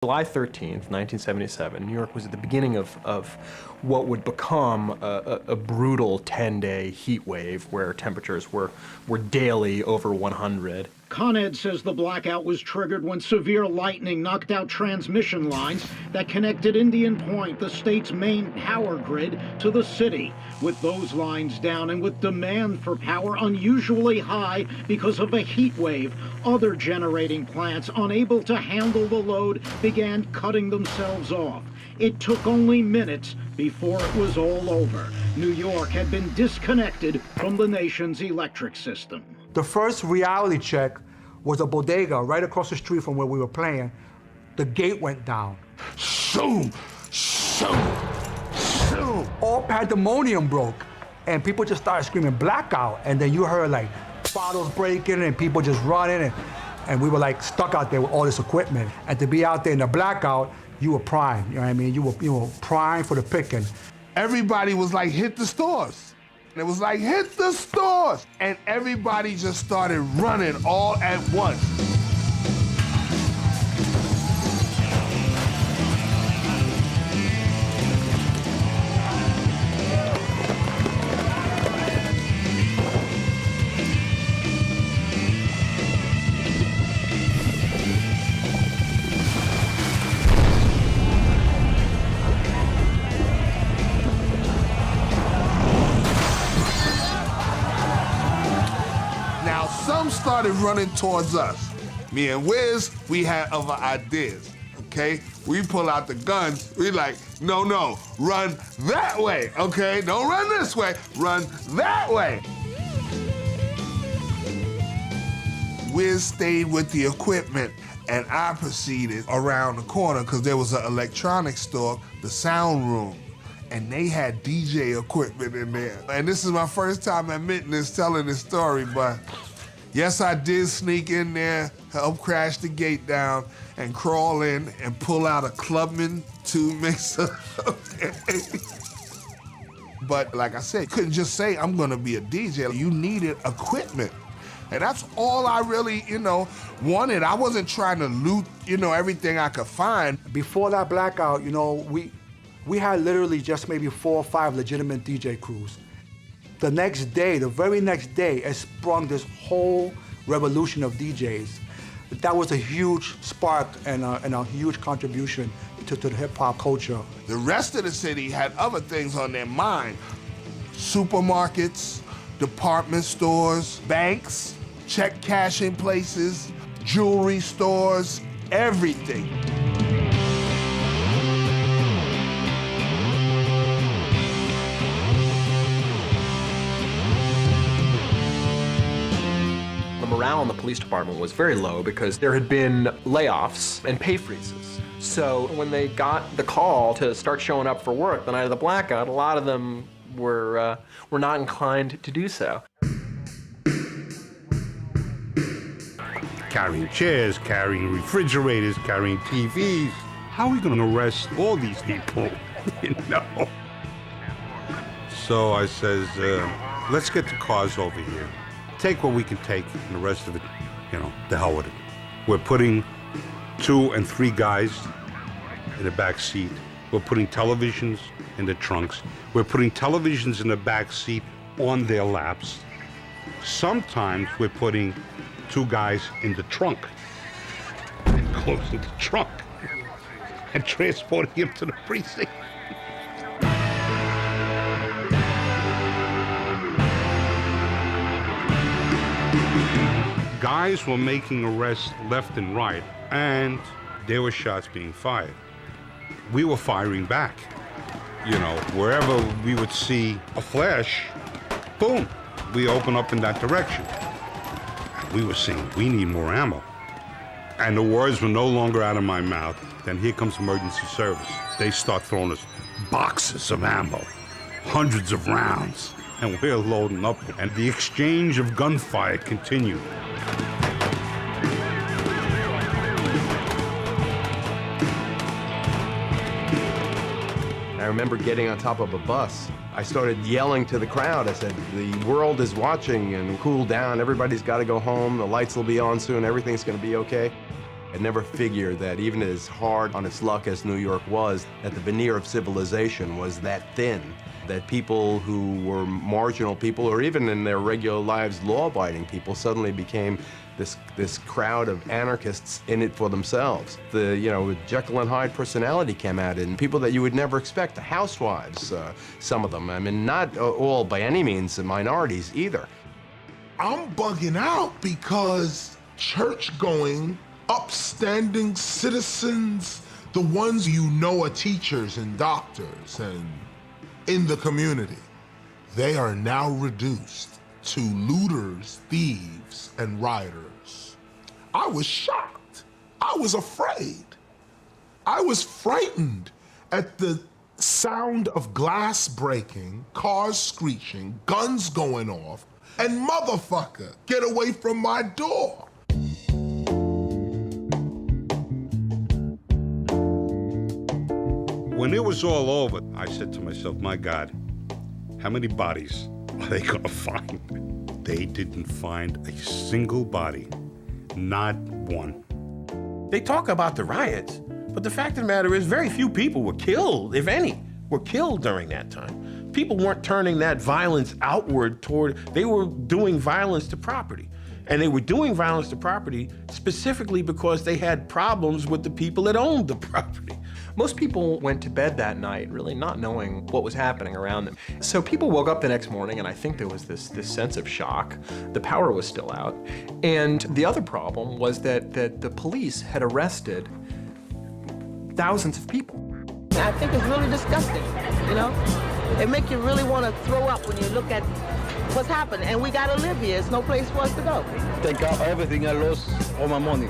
July 13th, 1977, New York was at the beginning of what would become a brutal 10-day heat wave where temperatures were daily over 100. Con Ed says the blackout was triggered when severe lightning knocked out transmission lines that connected Indian Point, the state's main power grid, to the city. With those lines down and with demand for power unusually high because of a heat wave, other generating plants, unable to handle the load, began cutting themselves off. It took only minutes before it was all over. New York had been disconnected from the nation's electric system. The first reality check was a bodega right across the street from where we were playing. The gate went down. Shoo! Shoo! Shoo! All pandemonium broke, and people just started screaming blackout, and then you heard like bottles breaking and people just running, and we were like stuck out there with all this equipment. And to be out there in the blackout, you were prime, you know what I mean? You were prime for the picking. Everybody was like, hit the stores. And it was like, hit the stores. And everybody just started running all at once. Some started running towards us. Me and Wiz, we had other ideas, okay? We pull out the guns, we like, no, run that way, okay? Don't run this way, run that way. Wiz stayed with the equipment, and I proceeded around the corner because there was an electronics store, the sound room, and they had DJ equipment in there. And this is my first time admitting this, telling this story, but yes, I did sneak in there, help crash the gate down, and crawl in and pull out a Clubman 2 mixer. But like I said, you couldn't just say, I'm gonna be a DJ. You needed equipment. And that's all I really, wanted. I wasn't trying to loot, everything I could find. Before that blackout, we had literally just maybe 4 or 5 legitimate DJ crews. The next day, the very next day, it sprung this whole revolution of DJs. That was a huge spark and a huge contribution to the hip-hop culture. The rest of the city had other things on their mind. Supermarkets, department stores, banks, check cashing places, jewelry stores, everything. Morale in the police department was very low because there had been layoffs and pay freezes. So when they got the call to start showing up for work the night of the blackout, a lot of them were not inclined to do so. Carrying chairs, carrying refrigerators, carrying TVs. How are we going to arrest all these people? So I says, let's get the cars over here. Take what we can take, and the rest of it, the hell with it. We're putting 2 and 3 guys in the back seat. We're putting televisions in the trunks. We're putting televisions in the back seat on their laps. Sometimes we're putting 2 guys in the trunk and closing the trunk and transporting him to the precinct. Guys were making arrests left and right, and there were shots being fired. We were firing back. Wherever we would see a flash, boom, we open up in that direction. And we were saying, we need more ammo. And the words were no longer out of my mouth. Then here comes emergency service. They start throwing us boxes of ammo, hundreds of rounds, and we're loading up. And the exchange of gunfire continued. I remember getting on top of a bus. I started yelling to the crowd. I said, the world is watching and cool down. Everybody's got to go home. The lights will be on soon. Everything's going to be okay. I never figured that even as hard on its luck as New York was, that the veneer of civilization was that thin, that people who were marginal people, or even in their regular lives law-abiding people, suddenly became this crowd of anarchists in it for themselves. The, Jekyll and Hyde personality came out, and people that you would never expect, the housewives, some of them. I mean, not all by any means minorities either. I'm bugging out because church-going, upstanding citizens, the ones you know are teachers and doctors and in the community, they are now reduced to looters, thieves, and rioters. I was shocked. I was afraid. I was frightened at the sound of glass breaking, cars screeching, guns going off, and motherfucker, get away from my door. When it was all over, I said to myself, my God, how many bodies are they gonna find? They didn't find a single body, not one. They talk about the riots, but the fact of the matter is very few people were killed, if any, were killed during that time. People weren't turning that violence outward they were doing violence to property. And they were doing violence to property specifically because they had problems with the people that owned the property. Most people went to bed that night really not knowing what was happening around them. So people woke up the next morning, and I think there was this sense of shock. The power was still out. And the other problem was that the police had arrested thousands of people. I think it's really disgusting, It makes you really want to throw up when you look at what's happened. And we got to live here. There's no place for us to go. Take out everything. I lost all my money.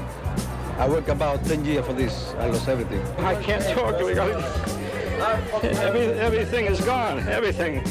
I worked about 10 years for this. I lost everything. I can't talk because everything is gone, everything.